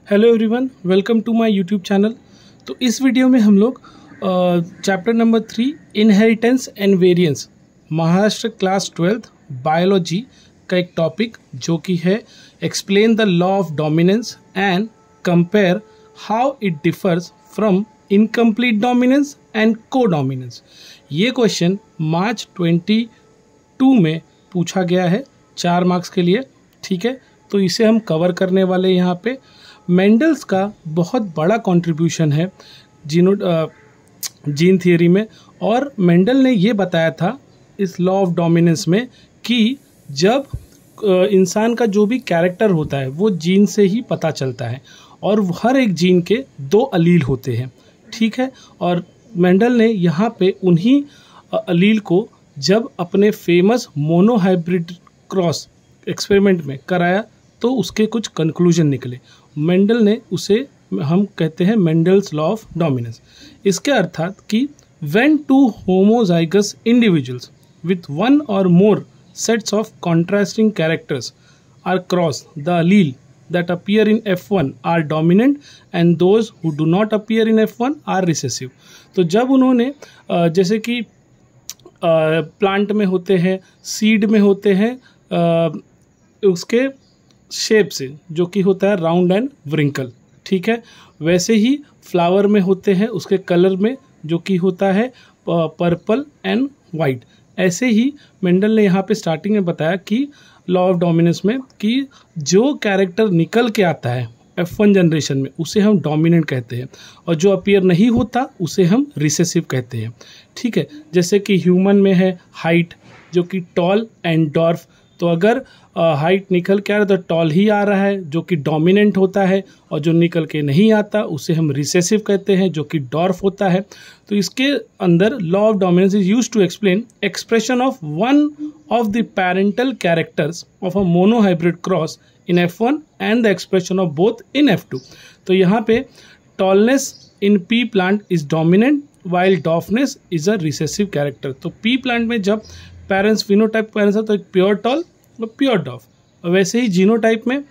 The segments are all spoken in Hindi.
Hello everyone, welcome to my YouTube channel. तो इस वीडियो में हम लोग chapter number 3 inheritance and variance Maharashtra class 12th biology का एक टॉपिक जो कि है explain the law of dominance and compare how it differs from incomplete dominance and codominance. ये क्वेश्चन मार्च 22 में पूछा गया है 4 मार्क्स के लिए। ठीक है, तो इसे हम कवर करने वाले यहाँ पे। मेंडल्स का बहुत बड़ा कंट्रीब्यूशन है जीन थियरी में, और मेंडल ने ये बताया था इस लॉ ऑफ डोमिनेंस में कि जब इंसान का जो भी कैरेक्टर होता है वो जीन से ही पता चलता है, और हर एक जीन के 2 अलील होते हैं। ठीक है, और मेंडल ने यहाँ पे उन्हीं अलील को जब अपने फेमस मोनोहाइब्रिड क्रॉस एक्सपेरिमेंट में कराया तो उसके कुछ कंक्लूजन निकले। मेंडल ने उसे हम कहते हैं मेंडल्स लॉ ऑफ डोमिनेंस। इसके अर्थात कि when 2 homozygous individuals with 1 or more sets of contrasting characters are crossed, the allele that appear in F1 are dominant and those who do not appear in F1 are recessive। तो जब उन्होंने जैसे कि प्लांट में होते हैं, सीड में होते हैं, उसके शेप से जो कि होता है राउंड एंड व्रिंकल। ठीक है, वैसे ही फ्लावर में होते हैं उसके कलर में जो कि होता है पर्पल एंड वाइट। ऐसे ही मेंडल ने यहाँ पे स्टार्टिंग में बताया कि लॉ ऑफ डोमिनेंस में कि जो कैरेक्टर निकल के आता है F1 जनरेशन में उसे हम डोमिनेंट कहते हैं, और जो अपीयर नहीं होता उसे हम रिसेसिव कहते हैं। ठीक है, जैसे कि ह्यूमन में है हाइट जो कि टॉल एंड डॉर्फ। तो अगर हाइट निकल के आ रहा है तो टॉल ही आ रहा है जो कि डोमिनेंट होता है, और जो निकल के नहीं आता उसे हम रिसेसिव कहते हैं जो कि डॉर्फ होता है। तो इसके अंदर law of dominance is used to explain expression of one of the parental characters of a monohybrid cross in F1 and the expression of both in F2। तो यहाँ पे tallness in pea plant is dominant while dwarfness is a recessive character. तो पी प्लांट में जब पेरेंट्स फिनोटाइप पेरेंट्स है तो एक प्योर टॉल और प्योर डॉफ। वैसे ही जीनोटाइप में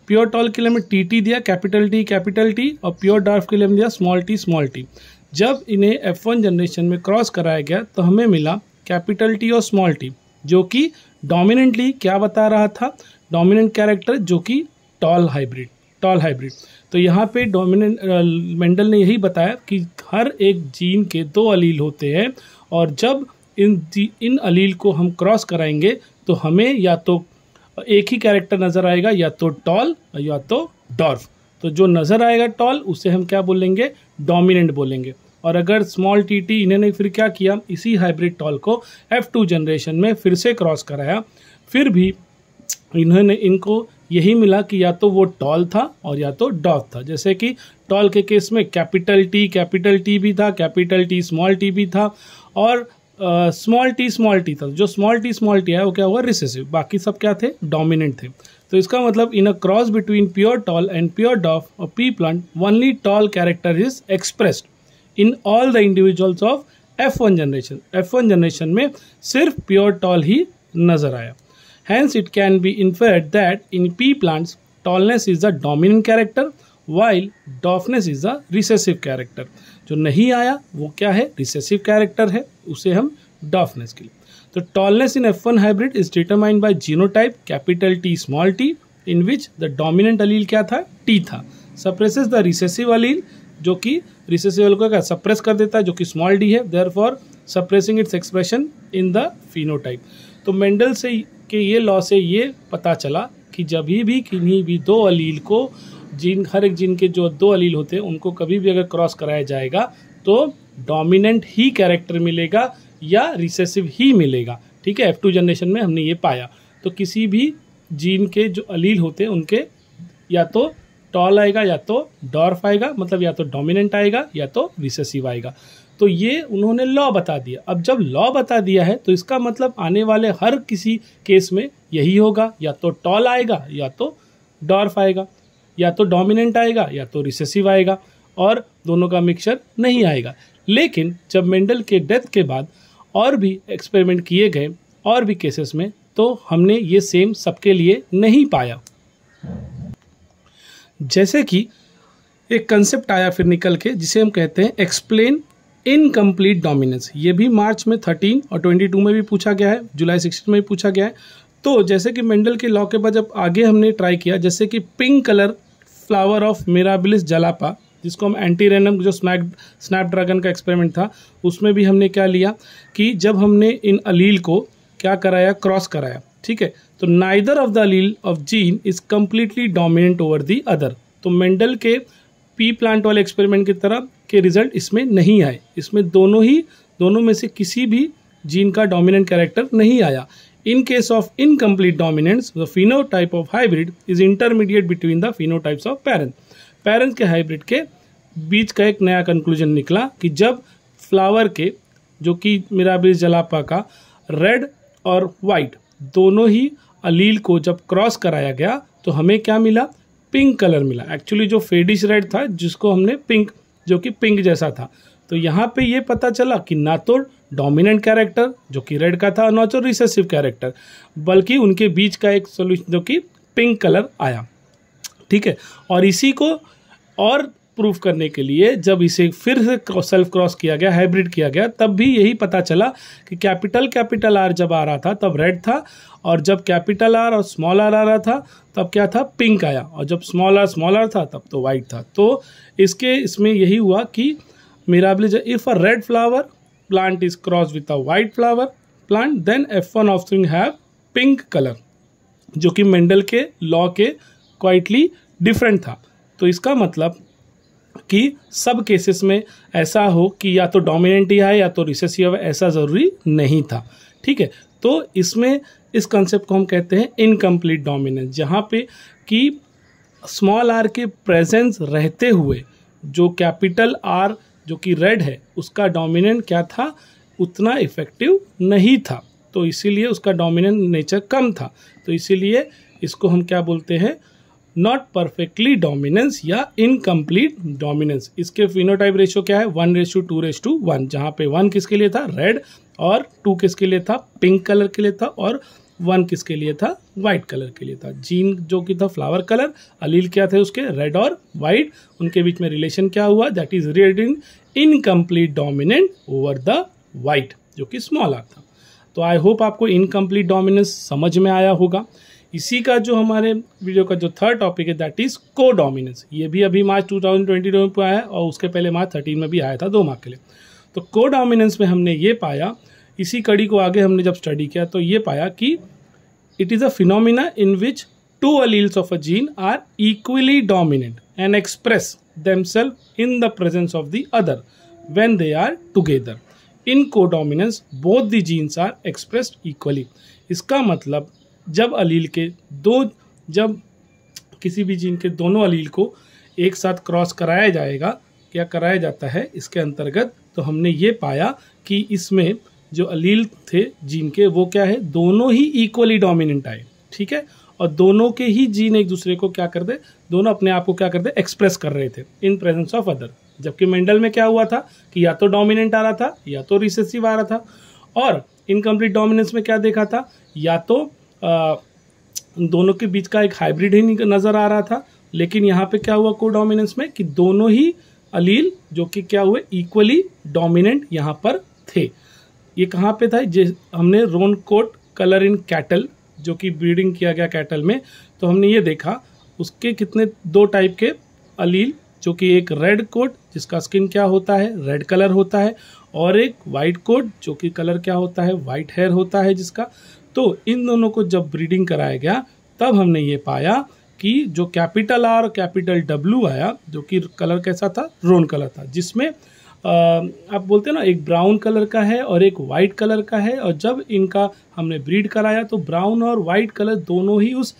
प्योर टॉल के लिए हमें टी दिया, कैपिटल टी, और प्योर डॉर्फ के लिए हमने दिया स्मॉल टी। जब इन्हें F1 जनरेशन में क्रॉस कराया गया तो हमें मिला कैपिटल टी और स्मॉल टी, जो कि डोमिनेंटली क्या बता रहा था, डोमिनेंट कैरेक्टर जो कि टॉल हाइब्रिड। तो यहाँ पे मेंडल ने यही बताया कि हर एक जीन के 2 अलील होते हैं, और जब इन अलील को हम क्रॉस कराएंगे तो हमें या तो एक ही कैरेक्टर नज़र आएगा, या तो टॉल या तो डॉर्फ। तो जो नज़र आएगा टॉल उसे हम क्या बोलेंगे, डोमिनेंट बोलेंगे। और अगर स्मॉल टी इन्होंने फिर क्या किया, इसी हाइब्रिड टॉल को F2 जनरेशन में फिर से क्रॉस कराया, फिर भी इनको यही मिला कि या तो वो टॉल था और या तो डॉर्फ था। जैसे कि टॉल के केस में कैपिटल टी भी था, कैपिटल टी स्मॉल टी भी था, और स्मॉल टी था। जो स्मॉल टी है वो क्या हुआ, रिसेसिव। बाकी सब क्या थे, डोमिनेंट थे। तो इसका मतलब in a cross between pure tall and pure dwarf और P plant only tall character is expressed in all the individuals of F1 generation. F1 generation में सिर्फ प्योर टॉल ही नजर आया। Hence it can be inferred that in pea plants tallness is the dominant character while dwarfness is the recessive character। जो नहीं आया वो क्या है, रिसेसिव कैरेक्टर है, उसे हम डॉर्फनेस के लिए। तो tallness in F1 hybrid is determined by genotype capital T small T in which the dominant अलील क्या था, टी था। सप्रेसेस द रिसेसिव अलील जो कि रिसेसिव को क्या सप्रेस कर देता है जो कि स्मॉल डी है, therefore suppressing its expression in the phenotype. तो मेंडल से के ये लॉ से ये पता चला कि जब भी किन्हीं भी 2 अलील को हर एक जीन के जो 2 अलील होते हैं उनको कभी भी अगर क्रॉस कराया जाएगा तो डोमिनेंट ही कैरेक्टर मिलेगा या रिसेसिव ही मिलेगा। ठीक है, F2 जनरेशन में हमने ये पाया। तो किसी भी जीन के जो अलील होते हैं उनके या तो टॉल आएगा या तो डॉर्फ आएगा, मतलब या तो डोमिनेंट आएगा या तो रिसेसिव आएगा। तो ये उन्होंने लॉ बता दिया। अब जब लॉ बता दिया है तो इसका मतलब आने वाले हर किसी केस में यही होगा, या तो टॉल आएगा या तो डॉर्फ आएगा, या तो डोमिनेंट आएगा या तो रिसेसिव आएगा, और दोनों का मिक्सचर नहीं आएगा। लेकिन जब मेंडल के डेथ के बाद और भी एक्सपेरिमेंट किए गए और भी केसेस में, तो हमने ये सेम सबके लिए नहीं पाया। जैसे कि एक कंसेप्ट आया फिर निकल के, जिसे हम कहते हैं एक्सप्लेन इनकम्प्लीट डोमिनेंस। ये भी मार्च में 13 और 22 में भी पूछा गया है, जुलाई 16 में भी पूछा गया है। तो जैसे कि मेंडल के लॉ के बाद जब आगे हमने ट्राई किया, जैसे कि pink colour flower of mirabilis जलापा, जिसको हम एंटी रैंडम जो स्नैपड्रैगन का एक्सपेरिमेंट था उसमें भी हमने क्या लिया कि जब हमने इन अलील को क्या कराया, क्रॉस कराया, ठीक है, तो neither of the Aleel of gene is completely dominant over the other. तो मेंडल के पी प्लांट वाले एक्सपेरिमेंट की तरह के रिजल्ट इसमें नहीं आए। इसमें दोनों में से किसी भी जीन का डोमिनेंट कैरेक्टर नहीं आया। In case of incomplete dominance, the phenotype of hybrid is intermediate between the phenotypes of parent. Parent के हाइब्रिड के बीच का एक नया कंक्लूजन निकला कि जब फ्लावर के, जो कि मिराबिलिस जलापा का रेड और वाइट दोनों ही अलील को जब क्रॉस कराया गया तो हमें क्या मिला, पिंक कलर मिला। एक्चुअली जो फेडिश रेड था जिसको हमने पिंक, जो कि पिंक जैसा था, तो यहाँ पे ये पता चला कि ना तो डोमिनेंट कैरेक्टर जो कि रेड का था, ना तो रिसेसिव कैरेक्टर, बल्कि उनके बीच का एक सोल्यूशन जो कि पिंक कलर आया, ठीक है। और इसी को और प्रूफ करने के लिए जब इसे फिर से सेल्फ क्रॉस किया गया, हाइब्रिड किया गया, तब भी यही पता चला कि कैपिटल आर जब आ रहा था तब रेड था, और जब कैपिटल आर और स्मॉल आर आ रहा था तब क्या था, पिंक आया, और जब स्मॉल आर था तब तो वाइट था। तो इसमें यही हुआ कि mirabilis, if a red flower plant is crossed with a white flower plant, then F1 offspring have pink color, जो कि मेंडल के लॉ के क्वाइटली डिफरेंट था। तो इसका मतलब कि सब केसेस में ऐसा हो कि या तो डोमिनेंट ही है या तो रिसेसिव है, ऐसा ज़रूरी नहीं था, ठीक है। तो इसमें इस कंसेप्ट को हम कहते हैं इनकम्प्लीट डोमिनेंस, जहाँ पे कि स्मॉल आर के प्रेजेंस रहते हुए जो कैपिटल आर जो कि रेड है उसका डोमिनेंट क्या था, उतना इफेक्टिव नहीं था, तो इसीलिए उसका डोमिनेंट नेचर कम था। तो इसीलिए इसको हम क्या बोलते हैं, नॉट परफेक्टली डोमिनेंस या इनकम्प्लीट डोमिनेंस। इसके फिनोटाइप रेशियो क्या है, 1:2:1, जहाँ पे 1 किसके लिए था, रेड, और 2 किसके लिए था, पिंक कलर के लिए था, और 1 किसके लिए था, वाइट कलर के लिए था। जीन जो कि था फ्लावर कलर, अलील क्या थे उसके, रेड और वाइट, उनके बीच में रिलेशन क्या हुआ, that is resulting incomplete dominant over the white, जो कि स्मॉल आर था। तो आई होप आपको इनकम्प्लीट डोमिनेंस समझ में आया होगा। इसी का जो हमारे वीडियो का जो थर्ड टॉपिक है दैट इज को डोमिनेंस। ये भी अभी मार्च 2022 में आया है और उसके पहले मार्च 13 में भी आया था 2 मार्क के लिए। तो को डोमिनेंस में हमने ये पाया, इसी कड़ी को आगे हमने जब स्टडी किया तो ये पाया कि it is a phenomena in which 2 alleles of a gene are equally dominant and express themselves in the presence of the other when they are together. In codominance, both the genes are expressed equally. इसका मतलब जब किसी भी जीन के दोनों अलील को एक साथ क्रॉस कराया जाएगा, क्या कराया जाता है इसके अंतर्गत, तो हमने ये पाया कि इसमें जो अलील थे जीन के वो क्या है, दोनों ही इक्वली डोमिनेंट आए, ठीक है, और दोनों के ही जीन एक दूसरे को क्या करते, दोनों अपने आप को क्या करते, एक्सप्रेस कर रहे थे इन प्रेजेंस ऑफ अदर। जबकि मेंडल में क्या हुआ था कि या तो डोमिनेंट आ रहा था या तो रिसेसिव आ रहा था, और इनकम्प्लीट डोमिनेंस में क्या देखा था, या तो दोनों के बीच का एक हाइब्रिड ही नजर आ रहा था। लेकिन यहाँ पे क्या हुआ को डोमिनेंस में कि दोनों ही अलील जो कि क्या हुए, इक्वली डोमिनेंट यहाँ पर थे। ये कहाँ पे था, हमने रोन कोट कलर इन कैटल जो कि ब्रीडिंग किया गया कैटल में, तो हमने ये देखा उसके कितने 2 टाइप के अलील, जो कि एक रेड कोट जिसका स्किन क्या होता है, रेड कलर होता है, और एक वाइट कोट जो कि कलर क्या होता है, वाइट हेयर होता है जिसका। तो इन दोनों को जब ब्रीडिंग कराया गया तब हमने ये पाया कि जो कैपिटल आर कैपिटल डब्ल्यू आया, जो कि कलर कैसा था, रोन कलर था, जिसमें आप बोलते हैं ना एक ब्राउन कलर का है और एक वाइट कलर का है, और जब इनका हमने ब्रीड कराया तो ब्राउन और वाइट कलर दोनों ही उस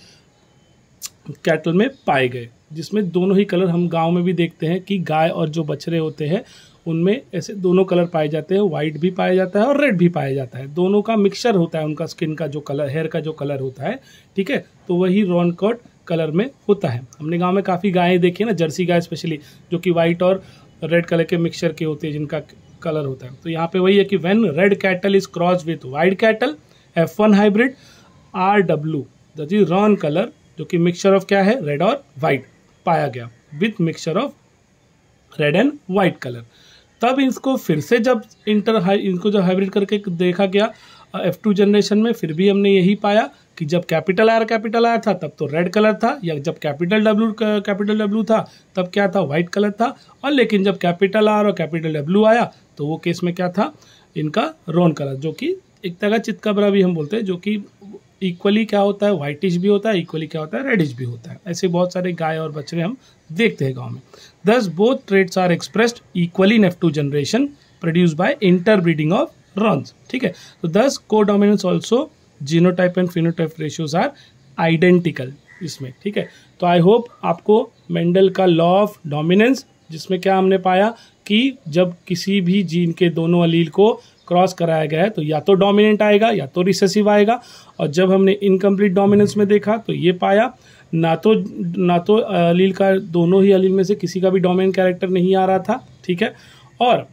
कैटल में पाए गए, जिसमें दोनों ही कलर हम गांव में भी देखते हैं कि गाय और जो बछड़े होते हैं उनमें ऐसे दोनों कलर पाए जाते हैं, वाइट भी पाया जाता है और रेड भी पाया जाता है, दोनों का मिक्सचर होता है उनका स्किन का जो कलर, हेयर का जो कलर होता है, ठीक है। तो वही रॉन कोट कलर में होता है। हमने गांव में काफ़ी गायें देखी है ना, जर्सी गाय स्पेशली, जो कि वाइट और रेड कलर के मिक्सचर के होते हैं जिनका कलर होता है। तो यहाँ पे वही है कि when red cattle is cross with white cattle, F1 hybrid, RW that is Ron colour, जो कि मिक्सचर ऑफ क्या है, रेड और वाइट पाया गया with mixture of red and white colour. तब इसको फिर से जब इनको जब हाइब्रिड करके देखा गया F2 जनरेशन में, फिर भी हमने यही पाया कि जब कैपिटल आर था तब तो रेड कलर था, या जब कैपिटल डब्ल्यू था तब क्या था, वाइट कलर था। और लेकिन जब कैपिटल आर और कैपिटल डब्ल्यू आया तो वो केस में क्या था, इनका रोन कलर, जो कि एक तरह का चितकबरा भी हम बोलते हैं, जो कि इक्वली क्या होता है, वाइटिश भी होता है, इक्वली क्या होता है, रेडिश भी होता है। ऐसे बहुत सारे गाय और बछड़े हम देखते हैं गाँव में। Thus both traits are expressed equally in F2 generation produced by interbreeding of runs। ठीक है, तो thus codominance also genotype and phenotype ratios are identical इसमें। ठीक है, तो आई होप आपको मेंडल का लॉ ऑफ डोमिनेंस, जिसमें क्या हमने पाया कि जब किसी भी जीन के दोनों अलील को क्रॉस कराया गया है तो या तो डोमिनेंट आएगा या तो रिसेसिव आएगा। और जब हमने इनकम्प्लीट डोमिनेंस में देखा तो ये पाया ना तो अलील का, दोनों ही अलील में से किसी का भी डोमिनेंट कैरेक्टर नहीं आ रहा था। ठीक है, और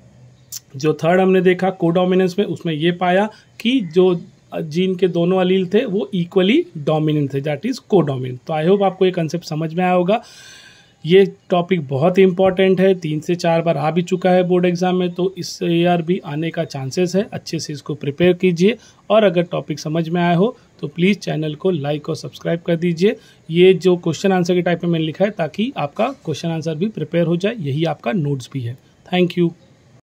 जो थर्ड हमने देखा कोडोमिनेंस में, उसमें ये पाया कि जो जीन के दोनों अलील थे वो इक्वली डोमिनेंट थे, दैट इज कोडोमिनेंट। तो आई होप आपको ये कंसेप्ट समझ में आया होगा। ये टॉपिक बहुत ही इंपॉर्टेंट है, 3 से 4 बार आ भी चुका है बोर्ड एग्जाम में, तो इस ईयर भी आने का चांसेस है। अच्छे से इसको प्रिपेयर कीजिए, और अगर टॉपिक समझ में आया हो तो प्लीज़ चैनल को लाइक और सब्सक्राइब कर दीजिए। ये जो क्वेश्चन आंसर के टाइप में मैंने लिखा है ताकि आपका क्वेश्चन आंसर भी प्रिपेयर हो जाए, यही आपका नोट्स भी है। Thank you.